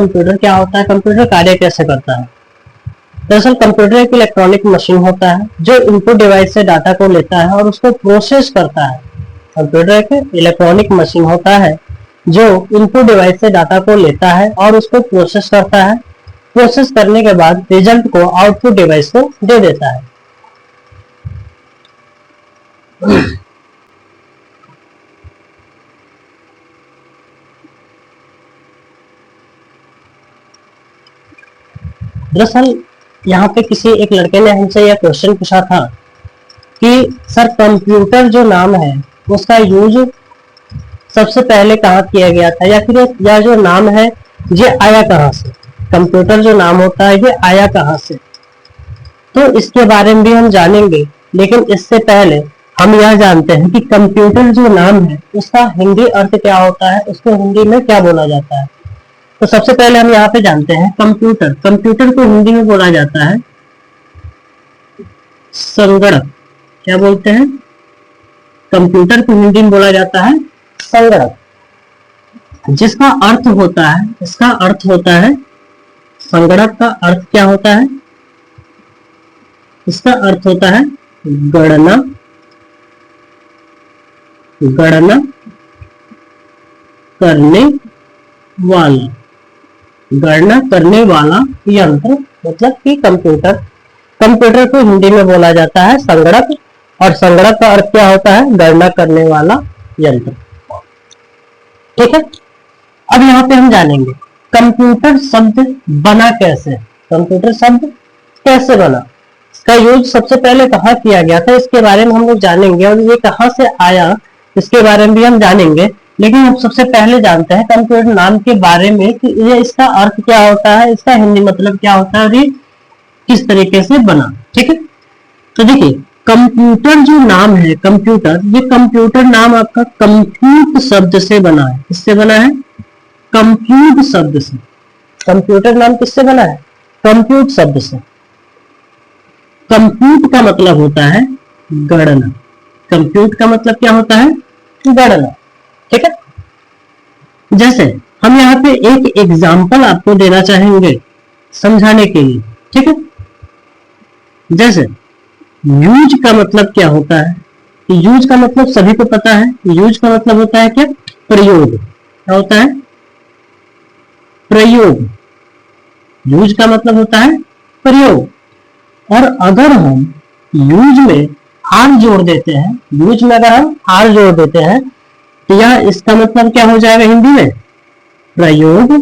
Computer क्या होता है, कंप्यूटर कार्य कैसे करता है। दरअसल कंप्यूटर एक इलेक्ट्रॉनिक मशीन होता है जो इनपुट डिवाइस से डाटा को लेता है और उसको प्रोसेस करता है। कंप्यूटर एक इलेक्ट्रॉनिक मशीन होता है जो इनपुट डिवाइस से डाटा को लेता है और उसको प्रोसेस करता है। प्रोसेस करने के बाद रिजल्ट को आउटपुट डिवाइस को दे देता है। दरअसल यहाँ पे किसी एक लड़के ने हमसे यह क्वेश्चन पूछा था कि सर कंप्यूटर जो नाम है उसका यूज सबसे पहले कहाँ किया गया था, या फिर यह जो नाम है ये आया कहाँ से, कंप्यूटर जो नाम होता है ये आया कहाँ से। तो इसके बारे में भी हम जानेंगे, लेकिन इससे पहले हम यह जानते हैं कि कंप्यूटर जो नाम है उसका हिंदी अर्थ क्या होता है, उसको हिंदी में क्या बोला जाता है। तो सबसे पहले हम यहाँ पे जानते हैं कंप्यूटर। कंप्यूटर को हिंदी में बोला जाता है संगणक। क्या बोलते हैं? कंप्यूटर को हिंदी में बोला जाता है संगणक, जिसका अर्थ होता है, इसका अर्थ होता है, संगणक का अर्थ क्या होता है? इसका अर्थ होता है गणना, गणना करने वाला, गणना करने वाला यंत्र, मतलब कि कंप्यूटर। कंप्यूटर को हिंदी में बोला जाता है संगणक, और संगणक का अर्थ क्या होता है? गणना करने वाला यंत्र। ठीक है, अब यहाँ पे हम जानेंगे कंप्यूटर शब्द बना कैसे, कंप्यूटर शब्द कैसे बना, इसका यूज सबसे पहले कहाँ किया गया था, इसके बारे में हम लोग जानेंगे, और ये कहाँ से आया इसके बारे में भी हम जानेंगे। लेकिन हम सबसे पहले जानते हैं कंप्यूटर नाम के बारे में कि ये इसका अर्थ क्या होता है, इसका हिंदी मतलब क्या होता है, और ये किस तरीके से बना। ठीक है, तो देखिए कंप्यूटर जो नाम है कंप्यूटर, ये कंप्यूटर नाम आपका कंप्यूट शब्द से बना है। किससे बना है? कंप्यूट शब्द से। कंप्यूटर नाम किससे बना है? कंप्यूट शब्द से। कंप्यूट का मतलब होता है गणना। कंप्यूट का मतलब क्या होता है? गणना। ठीक है, जैसे हम यहाँ पे एक एग्जाम्पल आपको देना चाहेंगे समझाने के लिए। ठीक है, जैसे यूज का मतलब क्या होता है? यूज का मतलब सभी को पता है, यूज का मतलब होता है क्या? प्रयोग। क्या होता है? प्रयोग। यूज का मतलब होता है प्रयोग। और अगर हम यूज में आर जोड़ देते हैं, यूज में अगर हम आर जोड़ देते हैं तो यह इसका मतलब क्या हो जाएगा हिंदी में? प्रयोग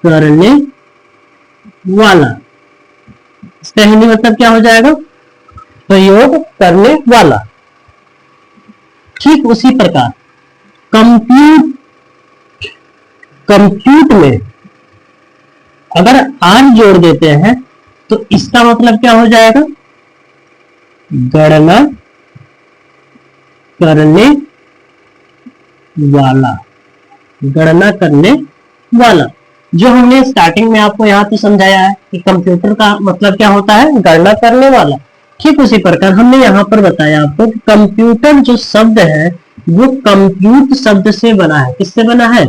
करने वाला। इसका हिंदी मतलब क्या हो जाएगा? प्रयोग करने वाला। ठीक उसी प्रकार कंप्यूट में अगर आर जोड़ देते हैं तो इसका मतलब क्या हो जाएगा? गणना करने वाला। गणना करने वाला, जो हमने स्टार्टिंग में आपको यहाँ पे समझाया है कि कंप्यूटर का मतलब क्या होता है? गणना करने वाला। ठीक उसी प्रकार हमने यहाँ पर बताया आपको कि कंप्यूटर जो शब्द है वो कंप्यूट शब्द से बना है। किससे बना है?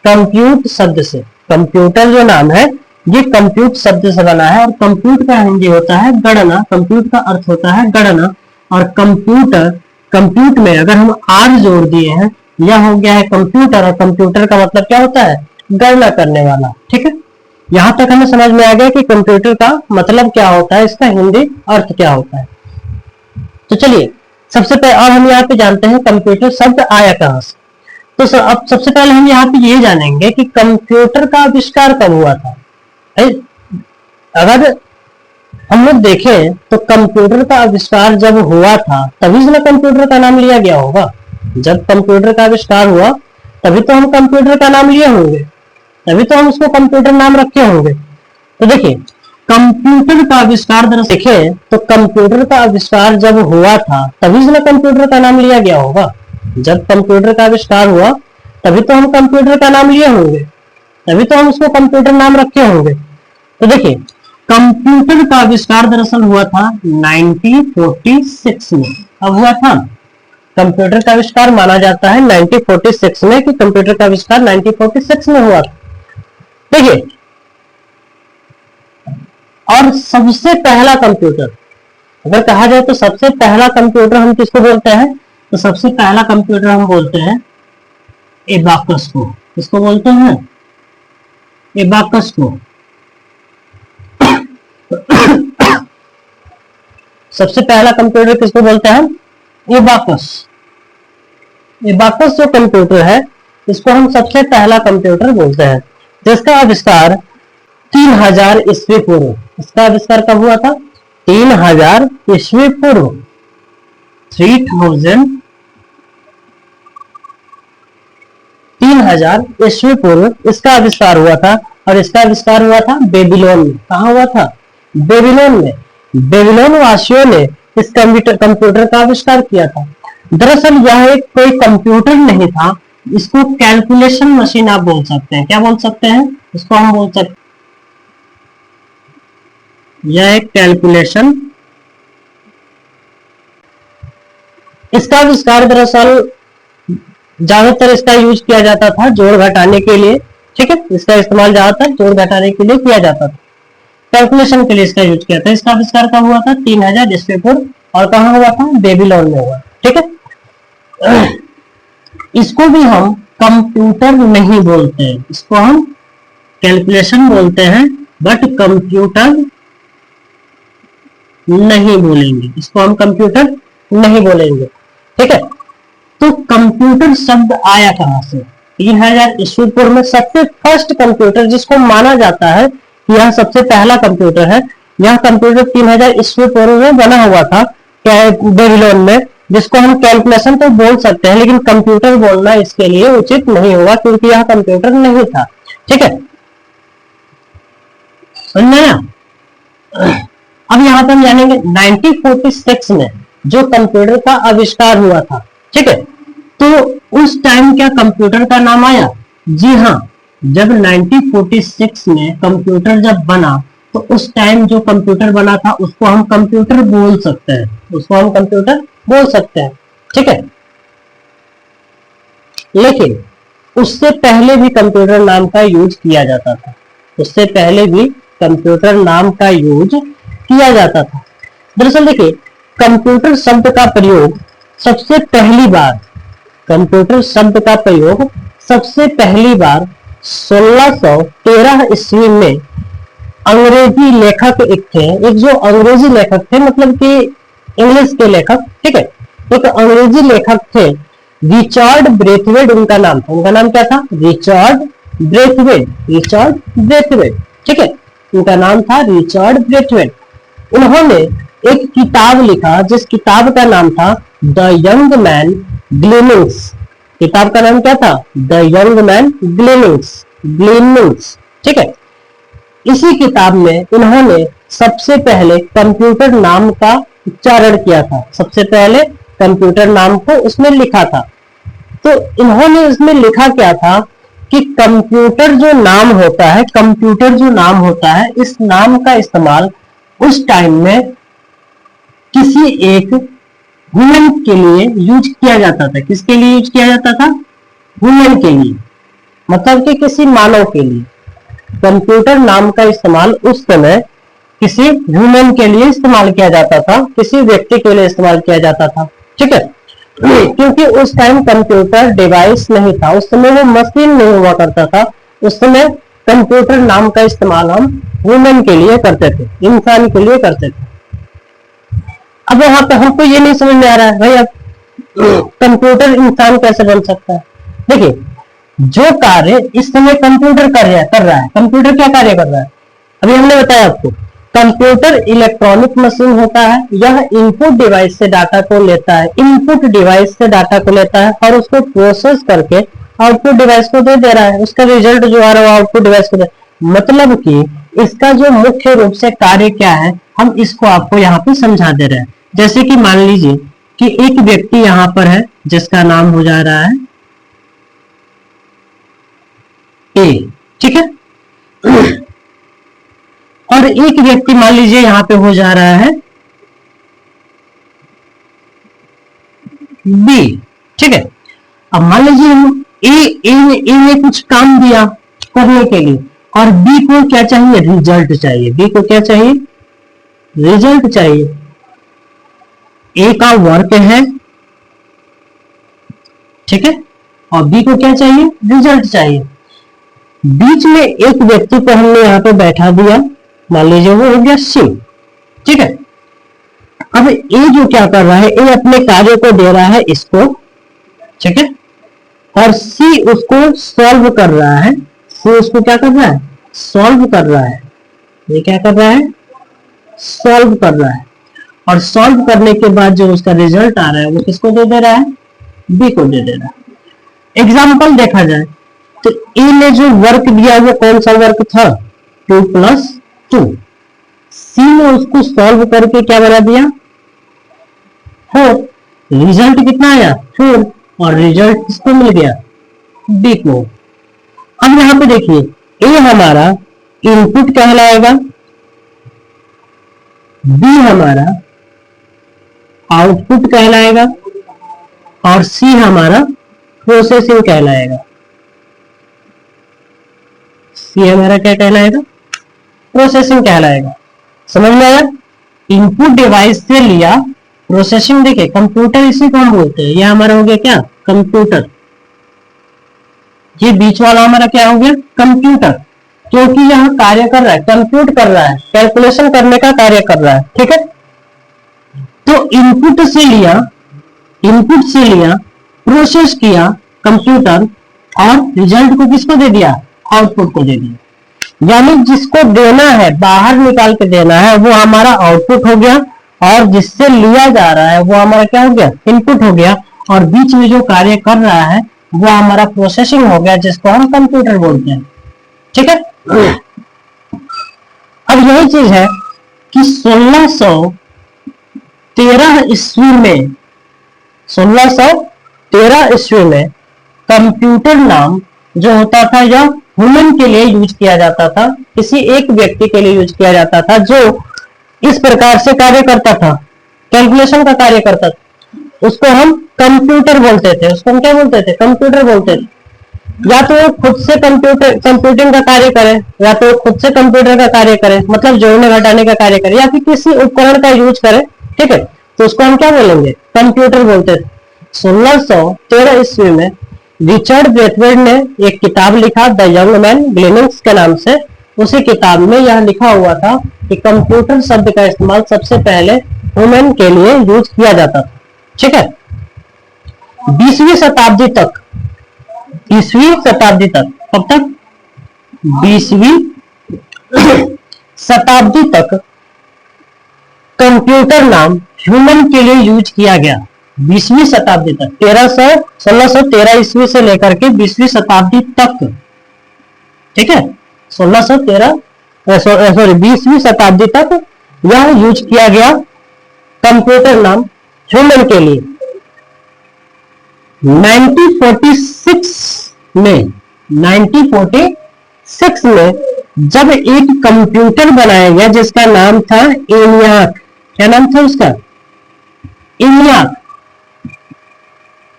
कंप्यूट शब्द से। कंप्यूटर जो नाम है ये कंप्यूट शब्द से बना है, और कंप्यूट का हिंदी होता है गणना। कंप्यूट का अर्थ होता है गणना, और कंप्यूटर, कंप्यूट में अगर हम आर जोड़ दिए हैं, यह हो गया है कंप्यूटर, और कंप्यूटर का मतलब क्या होता है? गणना करने वाला। ठीक है, यहां तक हमें समझ में आ गया कि कंप्यूटर का मतलब क्या होता है, इसका हिंदी अर्थ क्या होता है। तो चलिए सबसे पहले और हम यहाँ पे जानते हैं कंप्यूटर शब्द आया कहाँ से। तो अब सबसे पहले हम यहाँ पे ये जानेंगे कि कंप्यूटर का आविष्कार कब हुआ था। अगर हम लोग देखें तो कंप्यूटर का आविष्कार जब हुआ था तभी ना कंप्यूटर का नाम लिया गया होगा। जब कंप्यूटर का आविष्कार हुआ तभी तो हम कंप्यूटर का नाम लिए होंगे, तभी तो हम उसको कंप्यूटर नाम रखे होंगे। तो देखिए कंप्यूटर का आविष्कार दरअसल देखें तो कंप्यूटर का आविष्कार जब हुआ था तभी ना कंप्यूटर का नाम लिया गया होगा। जब कंप्यूटर का आविष्कार हुआ तभी तो हम कंप्यूटर का नाम लिए होंगे, तभी तो हम उसको कंप्यूटर नाम रखे होंगे। तो देखिए कंप्यूटर का आविष्कार दरअसल हुआ था 1946 में। अब हुआ था कंप्यूटर का आविष्कार माना जाता है 1946 में, कि कंप्यूटर का आविष्कार 1946 में हुआ था। देखिए, और सबसे पहला कंप्यूटर अगर कहा जाए तो सबसे पहला कंप्यूटर हम किसको बोलते हैं? तो सबसे पहला कंप्यूटर हम बोलते हैं एबाकस को। किसको बोलते हैं? एबाकस को। सबसे पहला कंप्यूटर किसको बोलते हैं? एबाकस। एबाकस जो कंप्यूटर है इसको हम सबसे पहला कंप्यूटर बोलते हैं, जिसका आविष्कार 3000 ईस्वी पूर्व। इसका आविष्कार कब हुआ था? 3000 ईस्वी पूर्व। 3000 ईस्वी पूर्व इसका आविष्कार हुआ था, और इसका आविष्कार हुआ था बेबीलोन में। कहा हुआ था? बेबीलोन में। बेबीलोन वासियों ने इस कंप्यूटर का आविष्कार किया था। दरअसल यह एक कोई कंप्यूटर नहीं था, इसको कैलकुलेशन मशीन आप बोल सकते हैं। क्या बोल सकते हैं? इसको हम बोल सकते हैं, यह एक कैलकुलेशन। इसका आविष्कार दरअसल ज्यादातर इसका यूज किया जाता था जोड़ घटाने के लिए। ठीक है, इसका इस्तेमाल ज्यादातर जोड़ घटाने के लिए किया जाता था, कैलकुलेशन के लिए इसका यूज किया था। इसका आविष्कार कब हुआ था? 3000 ईस्वी पूर्व। और कहाँ हुआ था? बेबीलोन में हुआ। ठीक है, इसको भी हम कंप्यूटर नहीं बोलते हैं, इसको हम कैलकुलेशन बोलते हैं, बट कंप्यूटर नहीं बोलेंगे। इसको हम कंप्यूटर नहीं बोलेंगे। ठीक है, तो कंप्यूटर शब्द आया कहां से? 3000 ईस्वी पूर्व में सबसे फर्स्ट कंप्यूटर जिसको माना जाता है कि यह सबसे पहला कंप्यूटर है, यह कंप्यूटर 3000 ईस्वी पूर्व में बना हुआ था बेबीलोन में, जिसको हम कैलकुलेशन तो बोल सकते हैं, लेकिन कंप्यूटर बोलना इसके लिए उचित नहीं होगा, क्योंकि यह कंप्यूटर नहीं था। ठीक है, समझ में आया? अब यहाँ पर हम जानेंगे 1946 में जो कंप्यूटर का आविष्कार हुआ था। ठीक है, तो उस टाइम क्या कंप्यूटर का नाम आया? जी हाँ, जब 1946 में कंप्यूटर जब बना तो उस टाइम जो कंप्यूटर बना था उसको हम कंप्यूटर बोल सकते हैं, उसको हम कंप्यूटर बोल सकते हैं। ठीक है, लेकिन उससे पहले भी कंप्यूटर नाम का यूज किया जाता था। उससे पहले भी कंप्यूटर नाम का यूज किया जाता था। दरअसल देखिए, कंप्यूटर शब्द का प्रयोग सबसे पहली बार कंप्यूटर शब्द का प्रयोग सबसे पहली बार 1613 ईस्वी में अंग्रेजी लेखक एक थे, एक जो अंग्रेजी लेखक थे, मतलब कि इंग्लिश के लेखक। ठीक है, एक अंग्रेजी लेखक थे, रिचर्ड ब्रेथवेट उनका नाम था। उनका नाम क्या था? Richard Braithwaite. Richard Braithwaite. ठीक है, उनका नाम था रिचर्ड ब्रेथवेट। उन्होंने एक किताब लिखा जिस किताब का नाम था द यंग मैन ग्लीनिंग्स। किताब का नाम क्या था? The young man gleanings. Gleanings. ठीक है, इसी किताब में इन्होंने सबसे पहले कंप्यूटर नाम का उच्चारण किया था। सबसे पहले कंप्यूटर नाम को उसमें लिखा था। तो इन्होंने इसमें लिखा क्या था कि कंप्यूटर जो नाम होता है, कंप्यूटर जो नाम होता है, इस नाम का इस्तेमाल उस टाइम में किसी एक ह्यूमन के लिए यूज किया जाता था। किसके लिए यूज किया जाता था? ह्यूमन के लिए, मतलब कि किसी मानव के लिए। कंप्यूटर नाम का इस्तेमाल उस समय किसी ह्यूमन के लिए इस्तेमाल किया जाता था, किसी व्यक्ति के लिए इस्तेमाल किया जाता था। ठीक है, क्योंकि उस टाइम कंप्यूटर डिवाइस नहीं था, उस समय वो मशीन नहीं हुआ करता था। उस समय कंप्यूटर नाम का इस्तेमाल हम ह्यूमन के लिए करते थे, इंसान के लिए करते थे। अब वहां पे हमको ये नहीं समझ में आ रहा है भाई, अब कंप्यूटर इंसान कैसे बन सकता है? देखिए, जो कार्य इस समय कंप्यूटर कर रहा है, कंप्यूटर क्या कार्य कर रहा है? अभी हमने बताया आपको, कंप्यूटर इलेक्ट्रॉनिक मशीन होता है। यह इनपुट डिवाइस से डाटा को लेता है, इनपुट डिवाइस से डाटा को लेता है और उसको प्रोसेस करके आउटपुट डिवाइस को दे रहा है। उसका रिजल्ट जो आ रहा है आउटपुट डिवाइस को दे। मतलब कि इसका जो मुख्य रूप से कार्य क्या है, हम इसको आपको यहाँ पे समझा दे रहे हैं। जैसे कि मान लीजिए कि एक व्यक्ति यहाँ पर है जिसका नाम हो जा रहा है ए। ठीक है, और एक व्यक्ति मान लीजिए यहां पे हो जा रहा है बी। ठीक है, अब मान लीजिए हम ए ने कुछ काम दिया करने के लिए और बी को क्या चाहिए, रिजल्ट चाहिए। बी को क्या चाहिए, रिजल्ट चाहिए। ए का वर्क है, ठीक है, और बी को क्या चाहिए, रिजल्ट चाहिए। बीच में एक व्यक्ति को हमने यहां पे बैठा दिया, मान लीजिए वो हो गया सी। ठीक है, अब ए जो क्या कर रहा है, ए अपने कार्य को दे रहा है इसको, ठीक है, और सी उसको सॉल्व कर रहा है। सी उसको क्या कर रहा है, सॉल्व कर रहा है। ये क्या कर रहा है, सॉल्व कर रहा है। और सॉल्व करने के बाद जो उसका रिजल्ट आ रहा है वो किसको दे दे रहा है, बी को दे दे रहा है। एग्जाम्पल देखा जाए तो ए ने जो वर्क दिया वो कौन सा वर्क था, 2+2। सी ने उसको सॉल्व करके क्या बना दिया, 4। रिजल्ट कितना आया, 4, और रिजल्ट किसको मिल गया, बी को। अब यहां पे देखिए ए हमारा इनपुट कहलाएगा, बी हमारा आउटपुट कहलाएगा और सी हमारा प्रोसेसिंग कहलाएगा। सी हमारा क्या कहलाएगा, प्रोसेसिंग कहलाएगा। समझ में आया, इनपुट डिवाइस से लिया, प्रोसेसिंग। देखिए कंप्यूटर इसी को हम बोलते हैं, यह हमारा हो गया क्या, कंप्यूटर। ये बीच वाला हमारा क्या हो गया, कंप्यूटर, क्योंकि यह कार्य कर रहा है, कंप्यूट कर रहा है, कैलकुलेशन करने का कार्य कर रहा है। ठीक है, तो इनपुट से लिया, प्रोसेस किया कंप्यूटर, और रिजल्ट को किसको दे दिया, आउटपुट को दे दिया। यानी जिसको देना है, बाहर निकाल के देना है, वो हमारा आउटपुट हो गया, और जिससे लिया जा रहा है वो हमारा क्या हो गया, इनपुट हो गया, और बीच में जो कार्य कर रहा है वो हमारा प्रोसेसिंग हो गया, जिसको हम कंप्यूटर बोलते हैं। ठीक है, अब यही चीज है कि 1613 ईस्वी में कंप्यूटर नाम जो होता था, यह ह्यूमन के लिए यूज किया जाता था, किसी एक व्यक्ति के लिए यूज किया जाता था जो इस प्रकार से कार्य करता था, कैलकुलेशन का कार्य करता था। उसको हम कंप्यूटर बोलते थे, उसको हम क्या बोलते थे, कंप्यूटर बोलते थे। या तो वो खुद से कंप्यूटिंग का कार्य करे, या तो खुद से कंप्यूटर का कार्य करे, मतलब जोड़ने घटाने का कार्य करे, या फिर किसी उपकरण का यूज करे। ठीक है, तो उसको हम क्या बोलेंगे, कंप्यूटर बोलते थे। 1613 ईस्वी में रिचर्ड ब्रेथवेट ने एक किताब लिखा, द यंग मैन ग्लेनिंग्स के नाम से। उसी किताब में यह लिखा हुआ था कि कंप्यूटर शब्द का इस्तेमाल सबसे पहले ह्यूमन के लिए यूज किया जाता था। ठीक है, 20वीं शताब्दी तक, कब तक, 20वीं शताब्दी तक कंप्यूटर नाम ह्यूमन के लिए यूज किया गया। 20वीं शताब्दी तक, 1613 ईस्वी से लेकर के 20वीं शताब्दी तक। ठीक है, 20वीं शताब्दी तक यह यूज किया गया कंप्यूटर नाम ह्यूमन के लिए। 1946 में जब एक कंप्यूटर बनाया गया जिसका नाम था ENIAC। क्या नाम था उसका, ENIAC।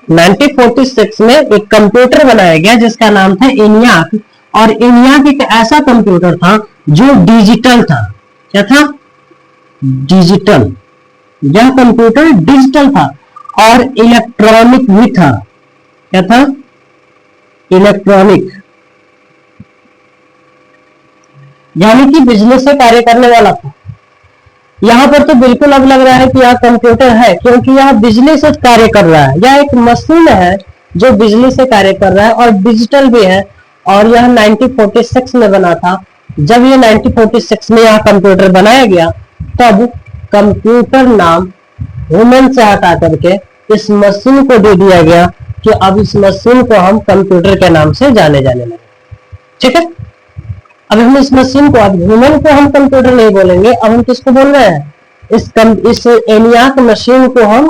1946 में एक कंप्यूटर बनाया गया जिसका नाम था ENIAC, और ENIAC एक ऐसा कंप्यूटर था जो डिजिटल था। क्या था, डिजिटल। यह कंप्यूटर डिजिटल था और इलेक्ट्रॉनिक भी था। क्या था, इलेक्ट्रॉनिक, यानी कि बिजली से कार्य करने वाला था। यहां पर तो बिल्कुल अब लग रहा है कि यह कंप्यूटर है, क्योंकि यह बिजली से कार्य कर रहा है। यह एक मशीन है जो बिजली से कार्य कर रहा है और डिजिटल भी है। और यह 1946 में बना था। जब ये 1946 में यह कंप्यूटर बनाया गया, तब कंप्यूटर नाम ह्यूमन से हटा करके इस मशीन को दे दिया गया कि अब इस मशीन को हम कंप्यूटर के नाम से जाने लगे। ठीक है, अब हम इस मशीन को, अब ह्यूमन को हम कंप्यूटर नहीं बोलेंगे, अब हम किसको बोल रहे हैं, इस ENIAC मशीन को हम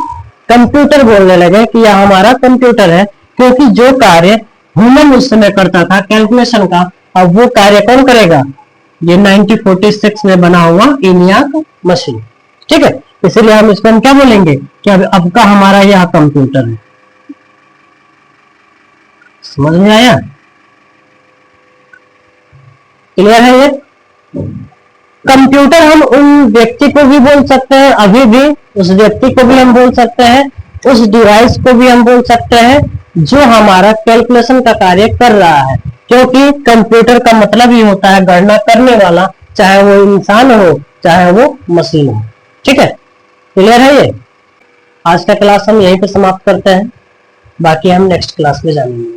कंप्यूटर बोलने लगे कि यह हमारा कंप्यूटर है, क्योंकि जो कार्य ह्यूमन उस समय करता था कैलकुलेशन का, अब वो कार्य कौन करेगा, ये 1946 में बना हुआ ENIAC मशीन। ठीक है, इसीलिए हम इसको हम क्या बोलेंगे कि अब का हमारा यह कंप्यूटर है। समझ में आया? क्लियर है ये? कंप्यूटर हम उन व्यक्ति को भी बोल सकते हैं, अभी भी उस व्यक्ति को भी हम बोल सकते हैं, उस डिवाइस को भी हम बोल सकते हैं जो हमारा कैलकुलेशन का कार्य कर रहा है, क्योंकि कंप्यूटर का मतलब ही होता है गणना करने वाला, चाहे वो इंसान हो चाहे वो मशीन हो। ठीक है, क्लियर है ये? आज का क्लास हम यहीं पे समाप्त करते हैं, बाकी हम नेक्स्ट क्लास में जानेंगे।